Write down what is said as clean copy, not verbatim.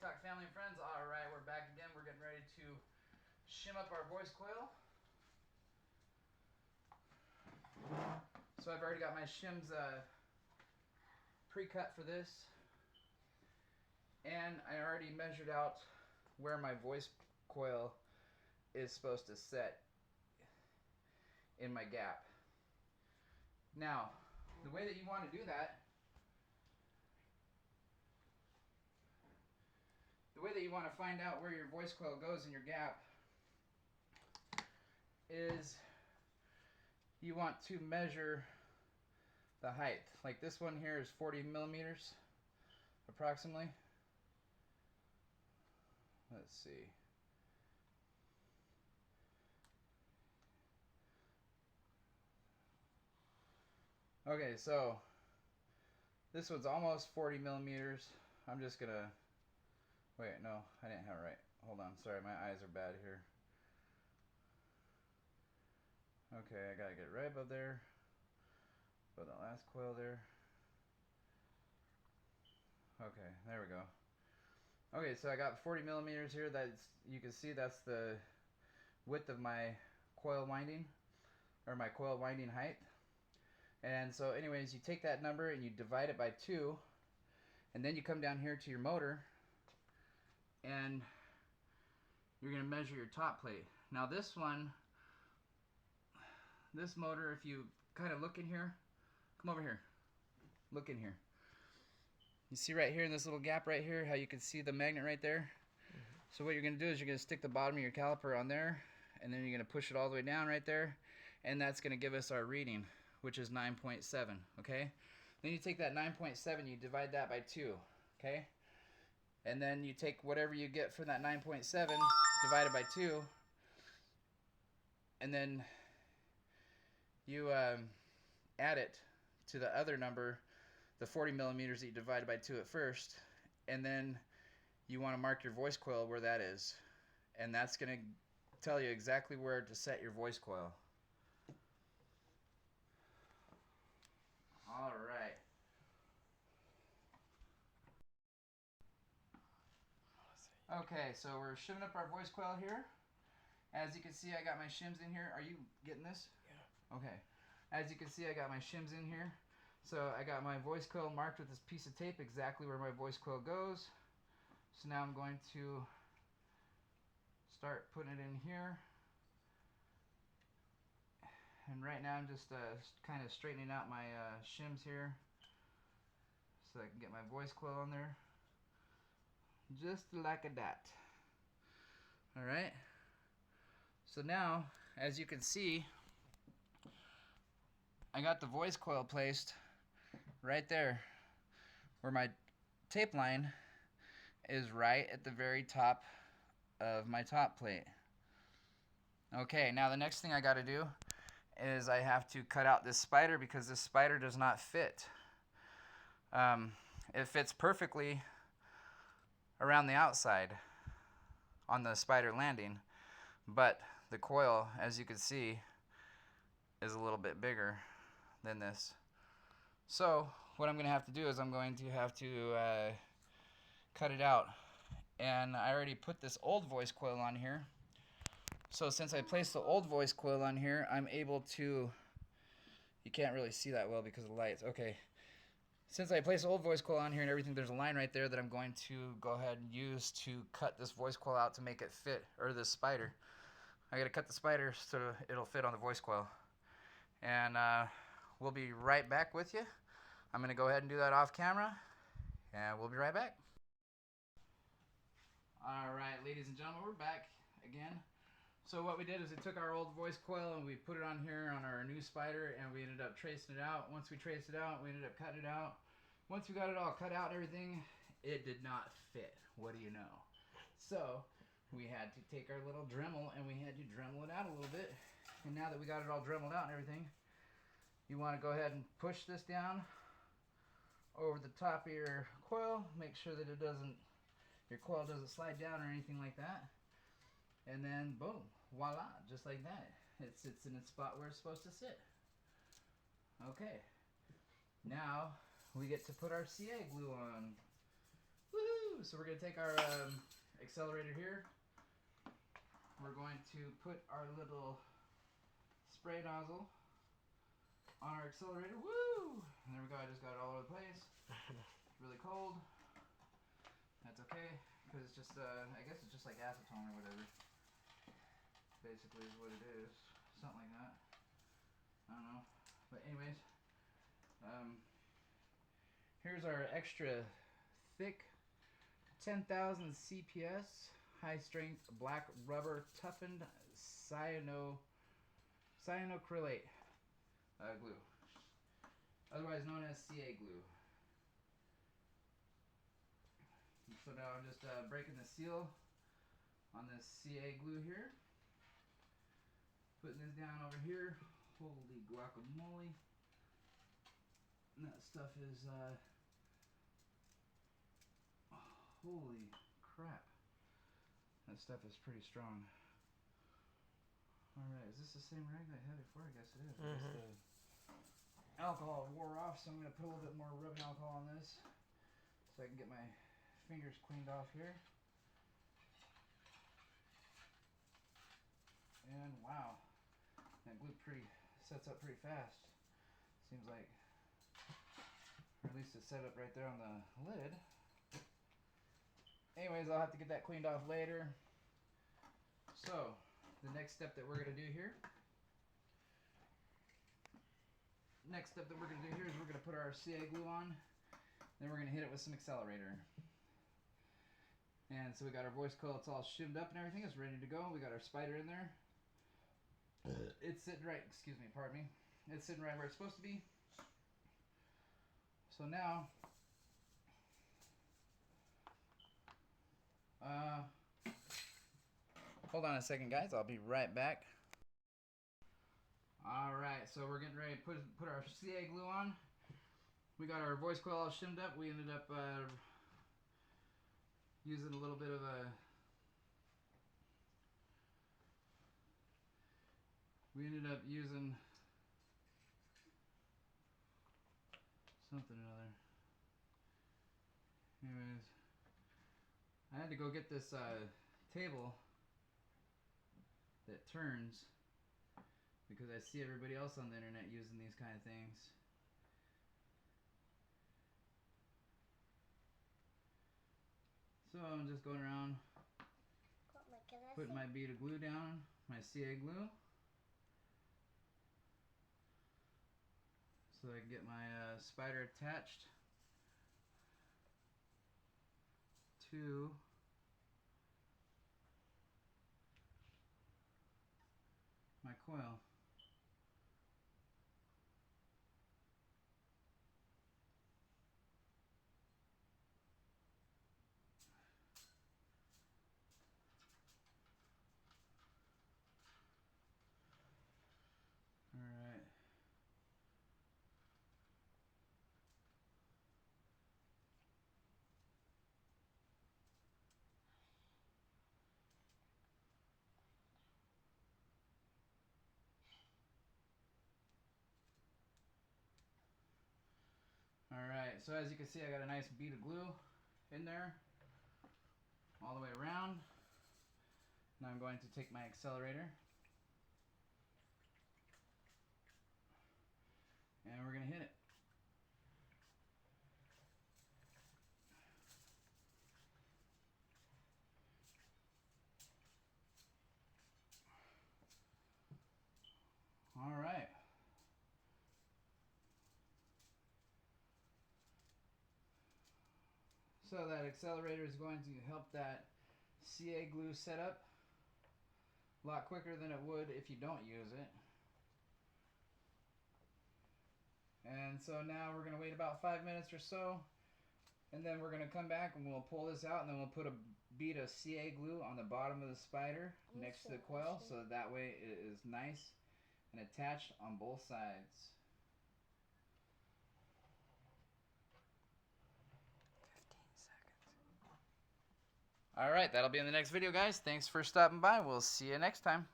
TikTok family and friends. All right, we're back again. We're getting ready to shim up our voice coil. So I've already got my shims pre-cut for this. And I already measured out where my voice coil is supposed to set in my gap. Now, the way that you want to do that, the way that you want to find out where your voice coil goes in your gap is you want to measure the height. Like this one here is 40 millimeters approximately. Let's see. Okay, so this one's almost 40 millimeters. I'm just gonna, wait, no, I didn't have it right. Hold on, sorry, my eyes are bad here. Okay, I gotta get right above there. Above the last coil there. Okay, there we go. Okay, so I got 40 millimeters here. That's, you can see that's the width of my coil winding, or my coil winding height. And so anyways, you take that number and you divide it by 2, and then you come down here to your motor and you're going to measure your top plate. Now this one, this motor, if you kind of look in here, come over here, look in here. You see right here in this little gap right here how you can see the magnet right there? So what you're going to do is you're going to stick the bottom of your caliper on there, and then you're going to push it all the way down right there, and that's going to give us our reading, which is 9.7, okay? Then you take that 9.7, you divide that by 2, okay? And then you take whatever you get from that 9.7, divide it by 2, and then you add it to the other number, the 40 millimeters that you divided by 2 at first, and then you want to mark your voice coil where that is. And that's going to tell you exactly where to set your voice coil. All right. Okay, so we're shimming up our voice coil here. As you can see, I got my shims in here. Are you getting this? Yeah. Okay. As you can see, I got my shims in here. So I got my voice coil marked with this piece of tape exactly where my voice coil goes. So now I'm going to start putting it in here. And right now I'm just kind of straightening out my shims here so I can get my voice coil on there. Just like that. Alright. So now, as you can see, I got the voice coil placed right there where my tape line is right at the very top of my top plate. Okay, now the next thing I got to do is I have to cut out this spider because this spider does not fit. It fits perfectly around the outside on the spider landing, but the coil, as you can see, is a little bit bigger than this. So what I'm going to have to do is I'm going to have to cut it out. And I already put this old voice coil on here. So since I placed the old voice coil on here, I'm able to, you can't really see that well because of the lights. Okay. Since I placed the old voice coil on here and everything, there's a line right there that I'm going to go ahead and use to cut this voice coil out to make it fit, or this spider. I got to cut the spider so it'll fit on the voice coil. And we'll be right back with you. I'm going to go ahead and do that off camera, and we'll be right back. All right, ladies and gentlemen, we're back again. So what we did is we took our old voice coil and we put it on here on our new spider, and we ended up tracing it out. Once we traced it out, we ended up cutting it out. Once we got it all cut out and everything, it did not fit. What do you know? So we had to take our little Dremel and we had to Dremel it out a little bit. And now that we got it all Dremeled out and everything, you want to go ahead and push this down over the top of your coil. Make sure that your coil doesn't slide down or anything like that. And then boom, voila, just like that. It sits in its spot where it's supposed to sit. Okay, now we get to put our CA glue on. Woohoo! So we're going to take our accelerator here. We're going to put our little spray nozzle on our accelerator. Woo! And there we go. I just got it all over the place. It's really cold. That's okay, because it's just, I guess it's just like acetone or whatever. Basically is what it is. Something like that. I don't know. But anyways, here's our extra thick 10,000 CPS high strength black rubber toughened cyanocrylate glue, otherwise known as CA glue. So now I'm just breaking the seal on this CA glue here. Putting this down over here. Holy guacamole. And that stuff is, holy crap. That stuff is pretty strong. Alright, is this the same rag I had before? I guess it is. I guess the alcohol wore off, so I'm going to put a little bit more rubbing alcohol on this so I can get my fingers cleaned off here. And wow, that glue sets up pretty fast. Seems like, or at least it's set up right there on the lid. Anyways, I'll have to get that cleaned off later. So, the next step that we're going to do here. Next step that we're going to do here is we're going to put our CA glue on. Then we're going to hit it with some accelerator. And so we got our voice coil, it's all shimmed up and everything, it's ready to go. We got our spider in there. It's sitting right, excuse me, pardon me. It's sitting right where it's supposed to be. So now, hold on a second, guys. I'll be right back. Alright, so we're getting ready to put our CA glue on. We got our voice coil all shimmed up. We ended up using a little bit of something or other. Anyways, I had to go get this table that turns because I see everybody else on the internet using these kind of things. So I'm just going around putting my bead of glue down, my CA glue, so I can get my spider attached to my coil. Alright. Alright, so as you can see, I got a nice bead of glue in there all the way around. Now I'm going to take my accelerator and we're going to hit it. Alright. So that accelerator is going to help that CA glue set up a lot quicker than it would if you don't use it. And so now we're going to wait about 5 minutes or so, and then we're going to come back and we'll pull this out, and then we'll put a bead of CA glue on the bottom of the spider next to the coil, so that way it is nice and attached on both sides. 15 seconds. Alright, that'll be in the next video, guys. Thanks for stopping by. We'll see you next time.